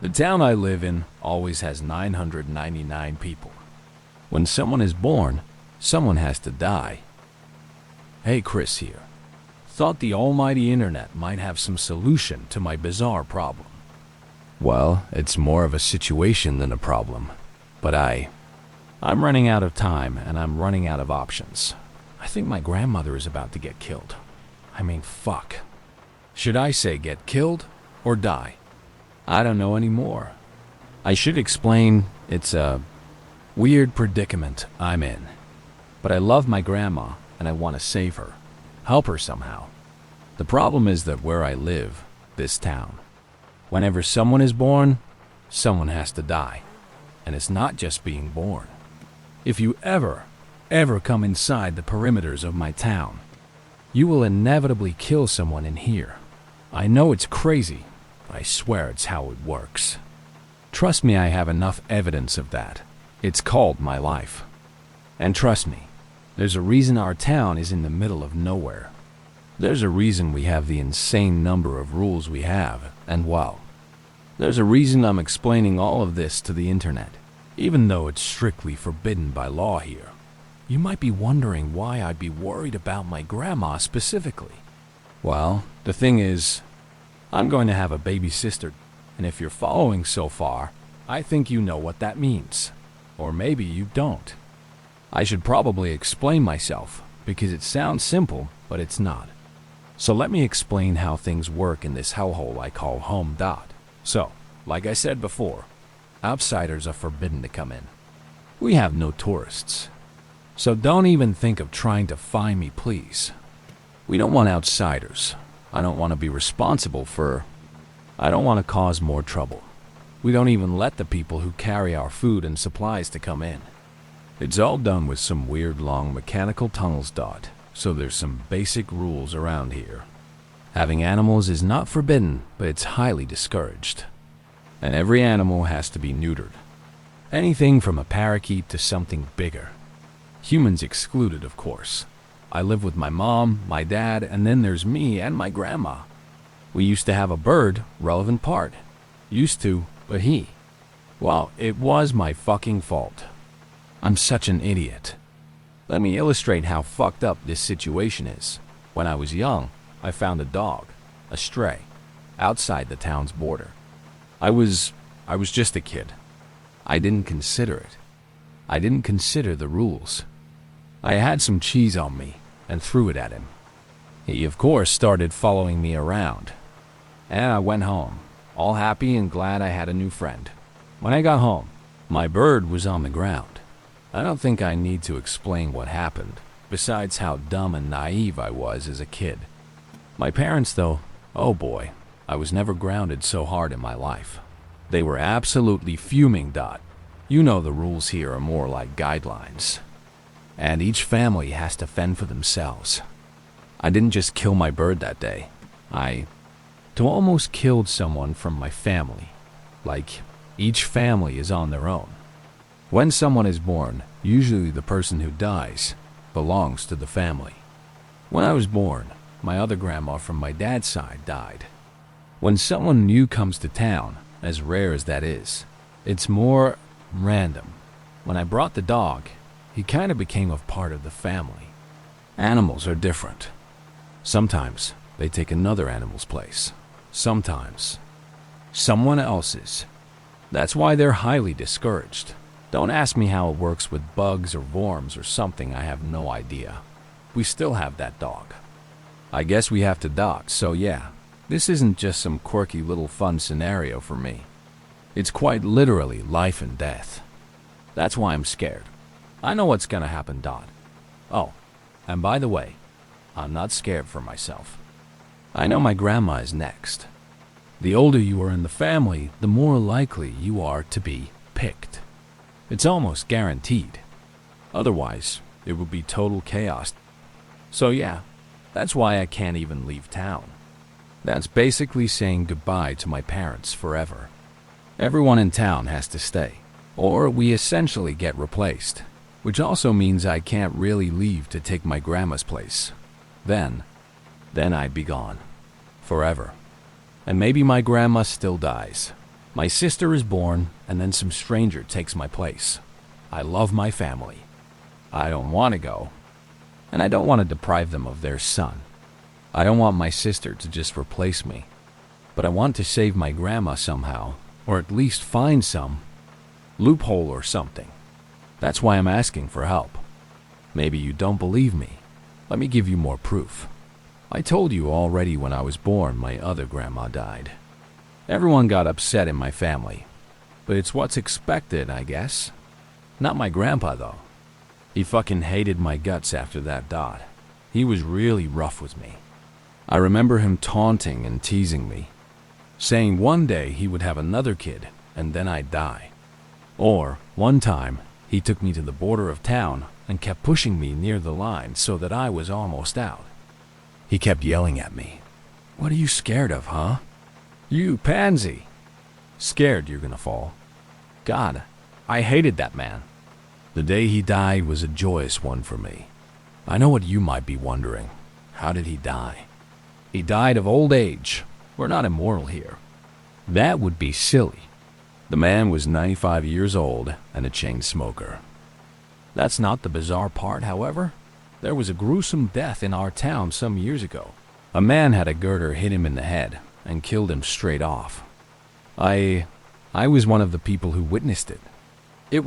The town I live in always has 999 people. When someone is born, someone has to die. Hey, Chris here. Thought the almighty internet might have some solution to my bizarre problem. Well, it's more of a situation than a problem. But I'm running out of time and I'm running out of options. I think my grandmother is about to get killed. I mean, fuck. Should I say get killed or die? I don't know anymore. I should explain it's a weird predicament I'm in. But I love my grandma and I want to save her. Help her somehow. The problem is that where I live, this town, whenever someone is born, someone has to die. And it's not just being born. If you ever come inside the perimeters of my town, you will inevitably kill someone in here. I know it's crazy, but I swear it's how it works. Trust me, I have enough evidence of that. It's called my life. And trust me, there's a reason our town is in the middle of nowhere. There's a reason we have the insane number of rules we have, and well, there's a reason I'm explaining all of this to the internet, even though it's strictly forbidden by law here. You might be wondering why I'd be worried about my grandma specifically. Well, the thing is, I'm going to have a baby sister, and if you're following so far, I think you know what that means. Or maybe you don't. I should probably explain myself, because it sounds simple, but it's not. So let me explain how things work in this hellhole I call home. So, like I said before, outsiders are forbidden to come in. We have no tourists. So don't even think of trying to find me, please. We don't want outsiders. I don't want to be responsible for... I don't want to cause more trouble. We don't even let the people who carry our food and supplies to come in. It's all done with some weird long mechanical tunnels. So there's some basic rules around here. Having animals is not forbidden, but it's highly discouraged. And every animal has to be neutered. Anything from a parakeet to something bigger. Humans excluded, of course. I live with my mom, my dad, and then there's me and my grandma. We used to have a bird, relevant part. Used to, but well, it was my fucking fault. I'm such an idiot. Let me illustrate how fucked up this situation is. When I was young, I found a dog, a stray, outside the town's border. I was just a kid. I didn't consider it. I didn't consider the rules. I had some cheese on me and threw it at him. He, of course, started following me around. And I went home, all happy and glad I had a new friend. When I got home, my bird was on the ground. I don't think I need to explain what happened, besides how dumb and naive I was as a kid. My parents, though, oh boy, I was never grounded so hard in my life. They were absolutely fuming. You know the rules here are more like guidelines. And each family has to fend for themselves. I didn't just kill my bird that day. I almost killed someone from my family. Like, each family is on their own. When someone is born, usually the person who dies belongs to the family. When I was born, my other grandma from my dad's side died. When someone new comes to town, as rare as that is, it's more random. When I brought the dog, he kind of became a part of the family. Animals are different. Sometimes they take another animal's place. Sometimes someone else's. That's why they're highly discouraged. Don't ask me how it works with bugs or worms or something. I have no idea. We still have that dog. I guess we have to dock, so yeah, this isn't just some quirky little fun scenario for me. It's quite literally life and death. That's why I'm scared. I know what's gonna happen. Oh, and by the way, I'm not scared for myself. I know my grandma is next. The older you are in the family, the more likely you are to be picked. It's almost guaranteed. Otherwise, it would be total chaos. So yeah, that's why I can't even leave town. That's basically saying goodbye to my parents forever. Everyone in town has to stay, or we essentially get replaced, which also means I can't really leave to take my grandma's place. Then I'd be gone. Forever. And maybe my grandma still dies. My sister is born, and then some stranger takes my place. I love my family. I don't want to go, and I don't want to deprive them of their son. I don't want my sister to just replace me, but I want to save my grandma somehow, or at least find some loophole or something. That's why I'm asking for help. Maybe you don't believe me. Let me give you more proof. I told you already when I was born my other grandma died. Everyone got upset in my family, but it's what's expected, I guess. Not my grandpa, though. He fucking hated my guts after that dot. He was really rough with me. I remember him taunting and teasing me, saying one day he would have another kid and then I'd die. Or, one time, he took me to the border of town and kept pushing me near the line so that I was almost out. He kept yelling at me. "What are you scared of, huh? You pansy. Scared you're gonna fall." God, I hated that man. The day he died was a joyous one for me. I know what you might be wondering. How did he die? He died of old age. We're not immoral here. That would be silly. The man was 95 years old and a chain smoker. That's not the bizarre part, however. There was a gruesome death in our town some years ago. A man had a girder hit him in the head and killed him straight off. I was one of the people who witnessed it. It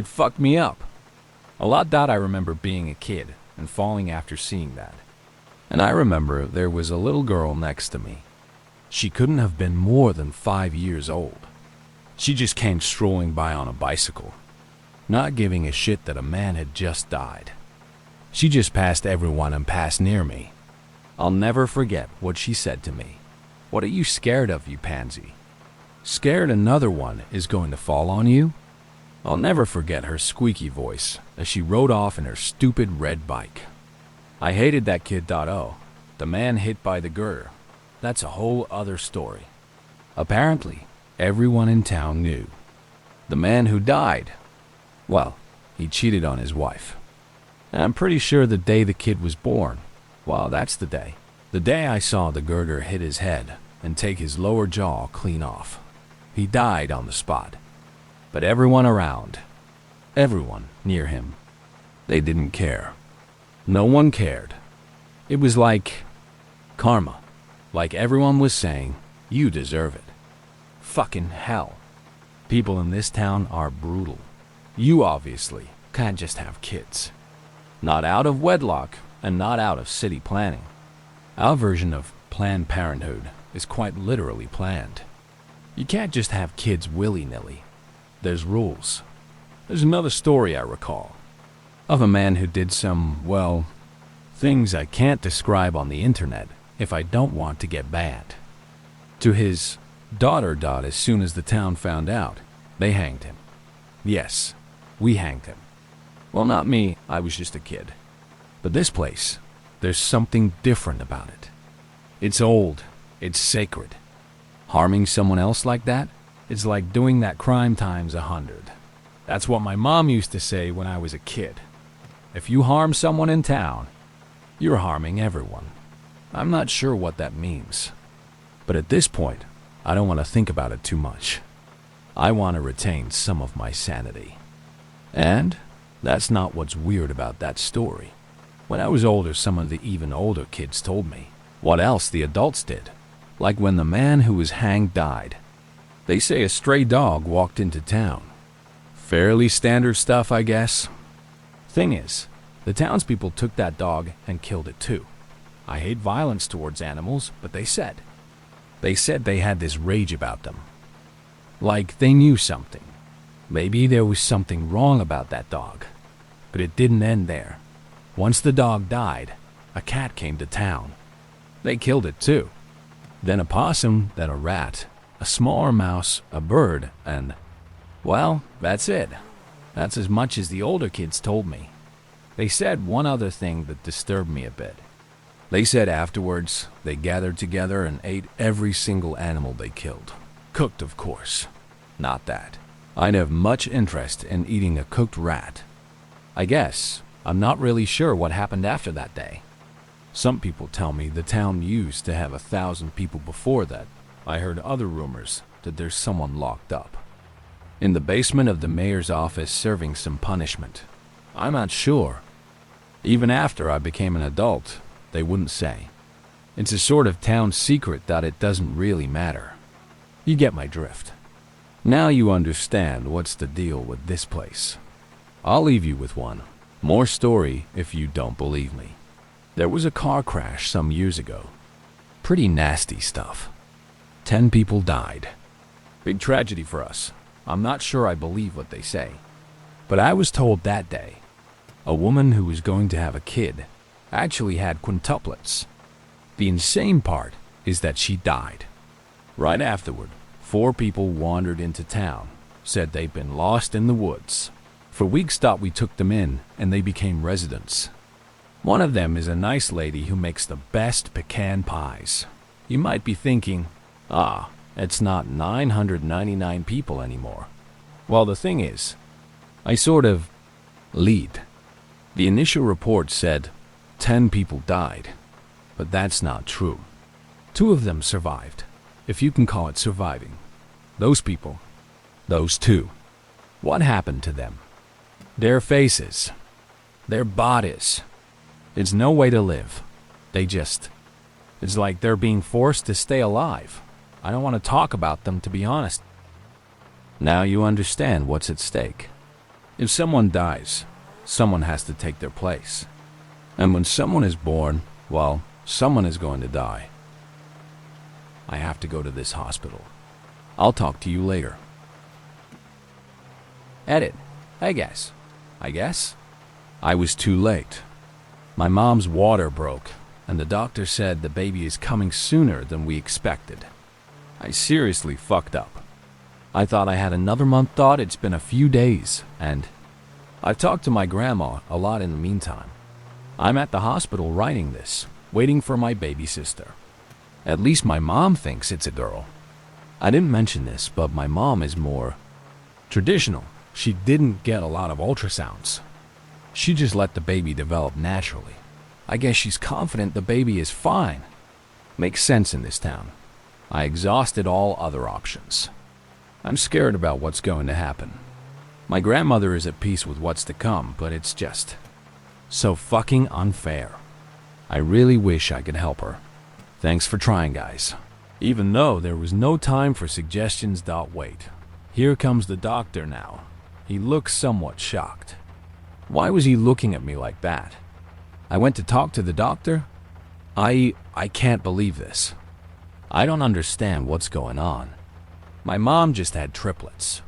fucked me up. A lot that I remember being a kid and falling after seeing that. And I remember there was a little girl next to me. She couldn't have been more than 5 years old. She just came strolling by on a bicycle, not giving a shit that a man had just died. She just passed everyone and passed near me. I'll never forget what she said to me. "What are you scared of, you pansy? Scared another one is going to fall on you?" I'll never forget her squeaky voice as she rode off in her stupid red bike. I hated that kid. The man hit by the girder. That's a whole other story. Apparently, everyone in town knew. The man who died, well, he cheated on his wife. And I'm pretty sure the day the kid was born, well, that's the day. The day I saw the girder hit his head and take his lower jaw clean off. He died on the spot. But everyone around, everyone near him, they didn't care. No one cared. It was like karma. Like everyone was saying, you deserve it. Fucking hell. People in this town are brutal. You obviously can't just have kids. Not out of wedlock and not out of city planning. Our version of Planned Parenthood is quite literally planned. You can't just have kids willy-nilly. There's rules. There's another story I recall of a man who did some, well, things I can't describe on the internet if I don't want to get banned. To his daughter, as soon as the town found out, they hanged him. Yes, we hanged him. Well, not me, I was just a kid. But this place, there's something different about it. It's old, it's sacred. Harming someone else like that, it's like doing that crime times 100. That's what my mom used to say when I was a kid. If you harm someone in town, you're harming everyone. I'm not sure what that means. But at this point, I don't want to think about it too much. I want to retain some of my sanity. And that's not what's weird about that story. When I was older, some of the even older kids told me what else the adults did. Like when the man who was hanged died. They say a stray dog walked into town. Fairly standard stuff, I guess. Thing is, the townspeople took that dog and killed it too. I hate violence towards animals, but they said they had this rage about them. Like they knew something. Maybe there was something wrong about that dog. But it didn't end there. Once the dog died, a cat came to town. They killed it too. Then a possum, then a rat, a smaller mouse, a bird, and, well, that's it. That's as much as the older kids told me. They said one other thing that disturbed me a bit. They said afterwards they gathered together and ate every single animal they killed. Cooked, of course. Not that. I'd have much interest in eating a cooked rat. I guess I'm not really sure what happened after that day. Some people tell me the town used to have 1,000 people before that, I heard other rumors that there's someone locked up in the basement of the mayor's office serving some punishment. I'm not sure. Even after I became an adult, they wouldn't say. It's a sort of town secret that it doesn't really matter. You get my drift. Now you understand what's the deal with this place. I'll leave you with one more story if you don't believe me. There was a car crash some years ago. Pretty nasty stuff. 10 people died. Big tragedy for us. I'm not sure I believe what they say. But I was told that day, a woman who was going to have a kid actually had quintuplets. The insane part is that she died. Right afterward, 4 people wandered into town, said they'd been lost in the woods. For weeks thought we took them in, and they became residents. One of them is a nice lady who makes the best pecan pies. You might be thinking, it's not 999 people anymore. Well, the thing is, I sort of lied. The initial report said 10 people died, but that's not true. 2 of them survived, if you can call it surviving. Those people, those 2, what happened to them? Their faces, their bodies. It's no way to live. It's like they're being forced to stay alive. I don't want to talk about them, to be honest. Now you understand what's at stake. If someone dies, someone has to take their place. And when someone is born, well, someone is going to die. I have to go to this hospital. I'll talk to you later. Edit. I guess I was too late. My mom's water broke, and the doctor said the baby is coming sooner than we expected. I seriously fucked up. I thought I had another month, thought it's been a few days, and I've talked to my grandma a lot in the meantime. I'm at the hospital writing this, waiting for my baby sister. At least my mom thinks it's a girl. I didn't mention this, but my mom is more traditional. She didn't get a lot of ultrasounds. She just let the baby develop naturally. I guess she's confident the baby is fine. Makes sense in this town. I exhausted all other options. I'm scared about what's going to happen. My grandmother is at peace with what's to come, but it's just so fucking unfair. I really wish I could help her. Thanks for trying, guys. Even though there was no time for suggestions, wait. Here comes the doctor now. He looks somewhat shocked. Why was he looking at me like that? I went to talk to the doctor? I can't believe this. I don't understand what's going on. My mom just had triplets.